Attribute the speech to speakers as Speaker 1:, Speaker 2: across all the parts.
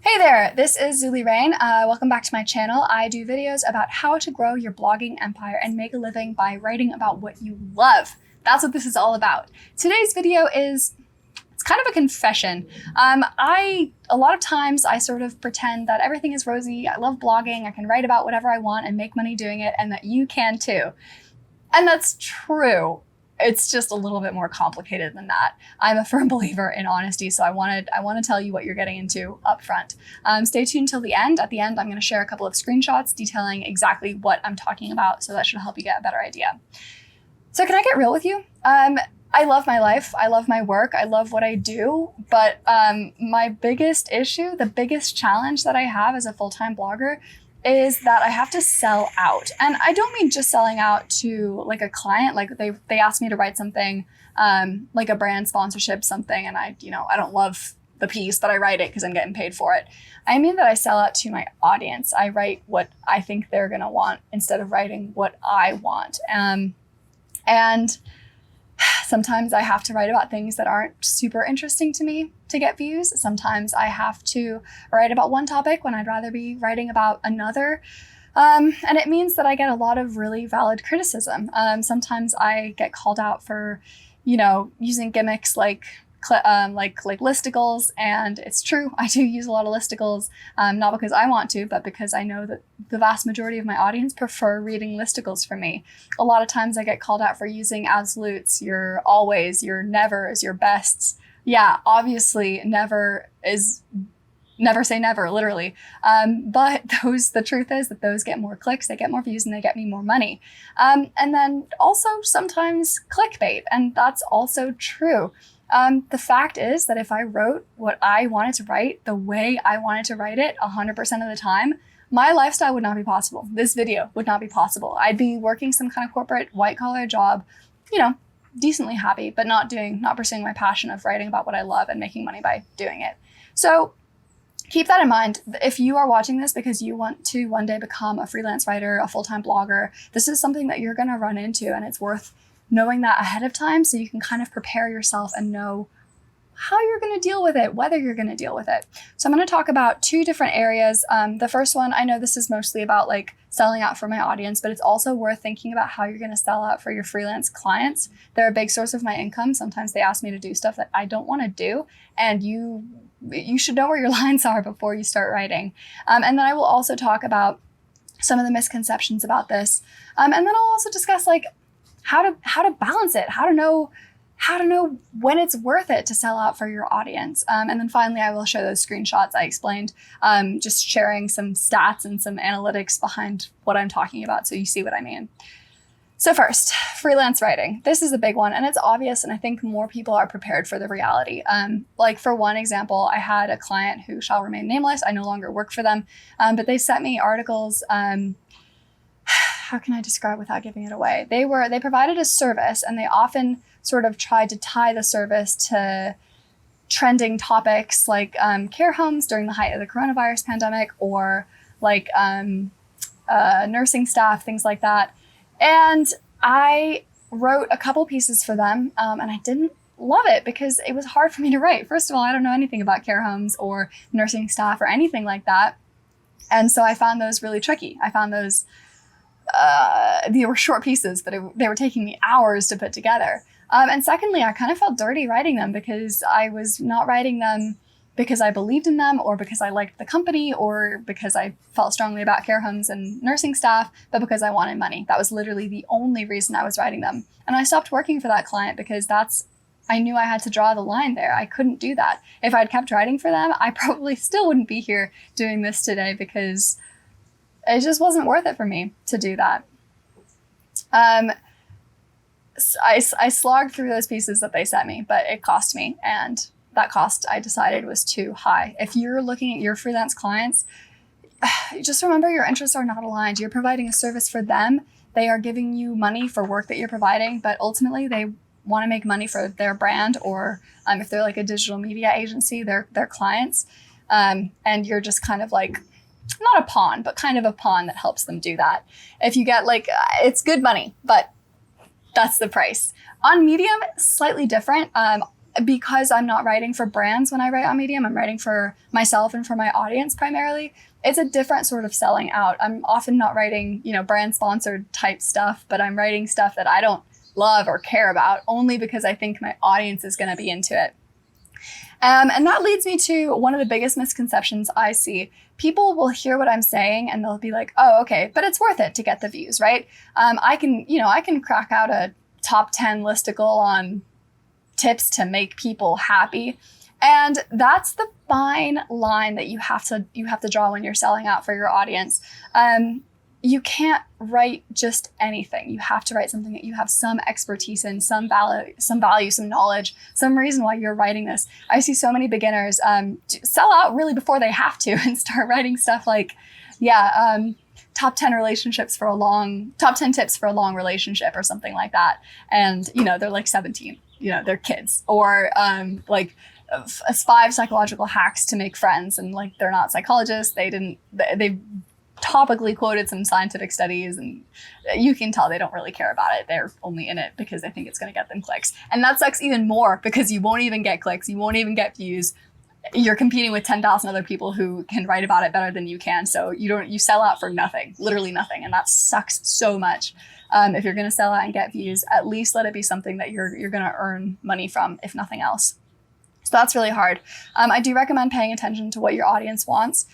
Speaker 1: Hey there, this is Zulie. Welcome back to my channel. I do videos about how to grow your blogging empire and make a living by writing about what you love. That's what this is all about. Today's video it's kind of a confession. A lot of times I sort of pretend that everything is rosy. I love blogging. I can write about whatever I want and make money doing it, and that you can too. And that's true. It's just a little bit more complicated than that. I'm a firm believer in honesty, so I want to tell you what you're getting into up front. Stay tuned till the end. At the end, I'm going to share a couple of screenshots detailing exactly what I'm talking about, so that should help you get a better idea. So can I get real with you? I love my life. I love my work. I love what I do. But my biggest issue, the biggest challenge that I have as a full-time blogger is that I have to sell out. And I don't mean just selling out to like a client, like they asked me to write something, like a brand sponsorship, something, and I don't love the piece, but I write it because I'm getting paid for it. I mean that I sell out to my audience. I write what I think they're gonna want instead of writing what I want. And sometimes I have to write about things that aren't super interesting to me to get views. Sometimes I have to write about one topic when I'd rather be writing about another. And it means that I get a lot of really valid criticism. Sometimes I get called out for, using gimmicks like listicles, and it's true. I do use a lot of listicles, not because I want to, but because I know that the vast majority of my audience prefer reading listicles from me. A lot of times I get called out for using absolutes, your always, your nevers, your bests. Yeah, obviously never say never, literally. But the truth is that those get more clicks, they get more views, and they get me more money. And then also sometimes clickbait, and that's also true. The fact is that if I wrote what I wanted to write the way I wanted to write it 100% of the time, my lifestyle would not be possible. This video would not be possible. I'd be working some kind of corporate white collar job, decently happy, but not pursuing my passion of writing about what I love and making money by doing it. So keep that in mind. If you are watching this because you want to one day become a freelance writer, a full-time blogger, this is something that you're going to run into, and it's worth knowing that ahead of time so you can kind of prepare yourself and know how you're going to deal with it, whether you're going to deal with it. So I'm going to talk about two different areas. The first one, I know this is mostly about like selling out for my audience, but it's also worth thinking about how you're going to sell out for your freelance clients. They're a big source of my income. Sometimes they ask me to do stuff that I don't want to do, and you should know where your lines are before you start writing. And then I will also talk about some of the misconceptions about this. And then I'll also discuss like how to balance it, how to know when it's worth it to sell out for your audience. And then finally, I will show those screenshots I explained, just sharing some stats and some analytics behind what I'm talking about so you see what I mean. So first, freelance writing. This is a big one, and it's obvious, and I think more people are prepared for the reality. Like for one example, I had a client who shall remain nameless. I no longer work for them, but they sent me articles. How can I describe without giving it away? They provided a service, and they often sort of tried to tie the service to trending topics like care homes during the height of the coronavirus pandemic, or like nursing staff, things like that. And I wrote a couple pieces for them, and I didn't love it because it was hard for me to write. First of all, I don't know anything about care homes or nursing staff or anything like that. And so I found those really tricky. I found those they were short pieces, but they were taking me hours to put together. And secondly, I kind of felt dirty writing them because I was not writing them because I believed in them or because I liked the company or because I felt strongly about care homes and nursing staff, but because I wanted money. That was literally the only reason I was writing them. And I stopped working for that client because I knew I had to draw the line there. I couldn't do that. If I'd kept writing for them, I probably still wouldn't be here doing this today because it just wasn't worth it for me to do that. I slogged through those pieces that they sent me, but it cost me, and that cost I decided was too high. If you're looking at your freelance clients, just remember your interests are not aligned. You're providing a service for them. They are giving you money for work that you're providing, but ultimately they want to make money for their brand, or if they're like a digital media agency, their clients. And you're just kind of like, not a pawn, but kind of a pawn that helps them do that. If you get it's good money, but that's the price. On Medium, slightly different. because I'm not writing for brands when I write on Medium, I'm writing for myself and for my audience primarily. It's a different sort of selling out. I'm often not writing, brand sponsored type stuff, but I'm writing stuff that I don't love or care about only because I think my audience is going to be into it. And that leads me to one of the biggest misconceptions I see. People will hear what I'm saying and they'll be like, oh, okay, but it's worth it to get the views, right? I can crack out a top 10 listicle on tips to make people happy. And that's the fine line that you have to draw when you're selling out for your audience. You can't write just anything. You have to write something that you have some expertise in, some value, some knowledge, some reason why you're writing this. I see so many beginners sell out really before they have to and start writing stuff like, top 10 tips for a long relationship or something like that. And, they're like 17, they're kids, or 5 psychological hacks to make friends. And like, they're not psychologists. They've topically quoted some scientific studies, and you can tell they don't really care about it. They're only in it because they think it's going to get them clicks. And that sucks even more because you won't even get clicks. You won't even get views. You're competing with 10,000 other people who can write about it better than you can. So you sell out for nothing, literally nothing. And that sucks so much. If you're going to sell out and get views, at least let it be something that you're going to earn money from, if nothing else. So that's really hard. I do recommend paying attention to what your audience wants.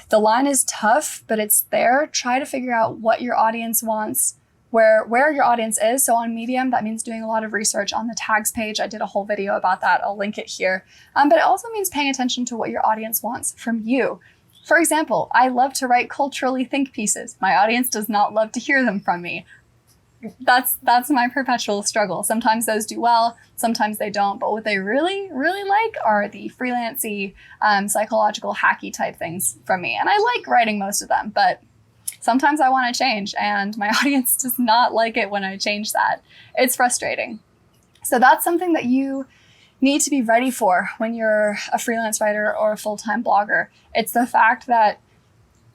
Speaker 1: The line is tough, but it's there. Try to figure out what your audience wants, where your audience is. So on Medium, that means doing a lot of research on the tags page. I did a whole video about that. I'll link it here. But it also means paying attention to what your audience wants from you. For example, I love to write culturally think pieces. My audience does not love to hear them from me. That's my perpetual struggle. Sometimes those do well, sometimes they don't. But what they really, really like are the freelancey, psychological, hacky type things from me. And I like writing most of them, but sometimes I want to change, and my audience does not like it when I change that. It's frustrating. So that's something that you need to be ready for when you're a freelance writer or a full-time blogger. It's the fact that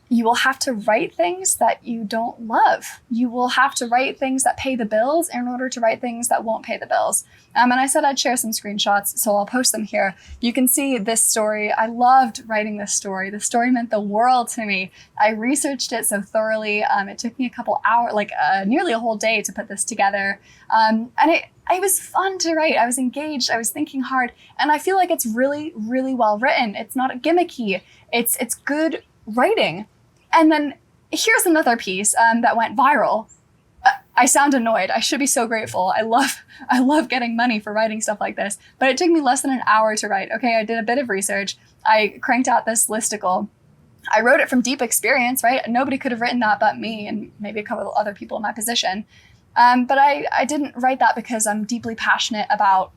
Speaker 1: you will have to write things that you don't love. You will have to write things that pay the bills in order to write things that won't pay the bills. And I said I'd share some screenshots, so I'll post them here. You can see this story. I loved writing this story. The story meant the world to me. I researched it so thoroughly. It took me a couple hours, nearly a whole day to put this together. And it was fun to write. I was engaged. I was thinking hard. And I feel like it's really, really well written. It's not gimmicky. It's good writing. And then here's another piece that went viral. I sound annoyed. I should be so grateful. I love getting money for writing stuff like this. But it took me less than an hour to write. Okay, I did a bit of research. I cranked out this listicle. I wrote it from deep experience, right? Nobody could have written that but me and maybe a couple of other people in my position. But I didn't write that because I'm deeply passionate about,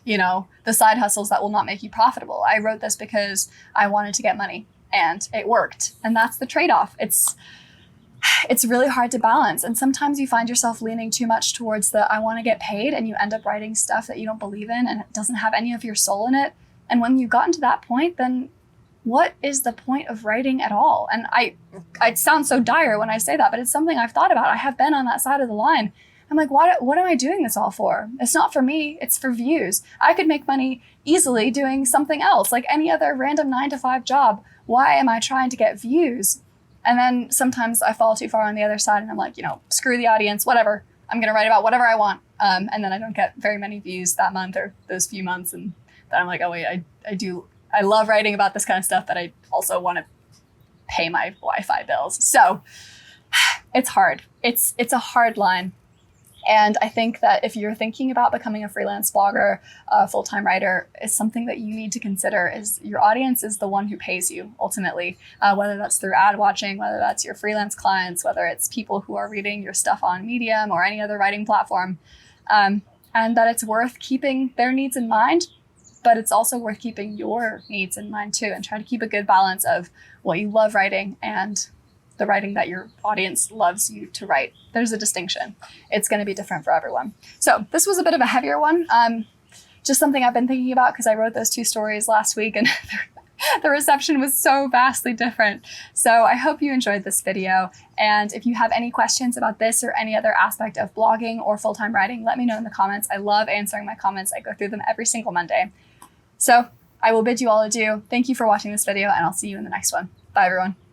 Speaker 1: the side hustles that will not make you profitable. I wrote this because I wanted to get money. And it worked. And that's the trade-off. It's really hard to balance. And sometimes you find yourself leaning too much towards the I want to get paid, and you end up writing stuff that you don't believe in and it doesn't have any of your soul in it. And when you've gotten to that point, then what is the point of writing at all? And I sound so dire when I say that, but it's something I've thought about. I have been on that side of the line. I'm like, what am I doing this all for? It's not for me, it's for views. I could make money easily doing something else, like any other random 9-to-5 job. Why am I trying to get views? And then sometimes I fall too far on the other side and I'm like, screw the audience, whatever. I'm going to write about whatever I want. And then I don't get very many views that month or those few months. And then I'm like, oh wait, I love writing about this kind of stuff, but I also want to pay my Wi-Fi bills. So it's hard. It's a hard line. And I think that if you're thinking about becoming a freelance blogger, a full-time writer, is something that you need to consider is your audience is the one who pays you ultimately, whether that's through ad watching, whether that's your freelance clients, whether it's people who are reading your stuff on Medium or any other writing platform, and that it's worth keeping their needs in mind, but it's also worth keeping your needs in mind too, and try to keep a good balance of what you love writing and the writing that your audience loves you to write. There's a distinction. It's going to be different for everyone. So this was a bit of a heavier one. Just something I've been thinking about because I wrote those 2 stories last week and The reception was so vastly different. So I hope you enjoyed this video. And if you have any questions about this or any other aspect of blogging or full-time writing, let me know in the comments. I love answering my comments. I go through them every single Monday. So I will bid you all adieu. Thank you for watching this video, and I'll see you in the next one. Bye, everyone.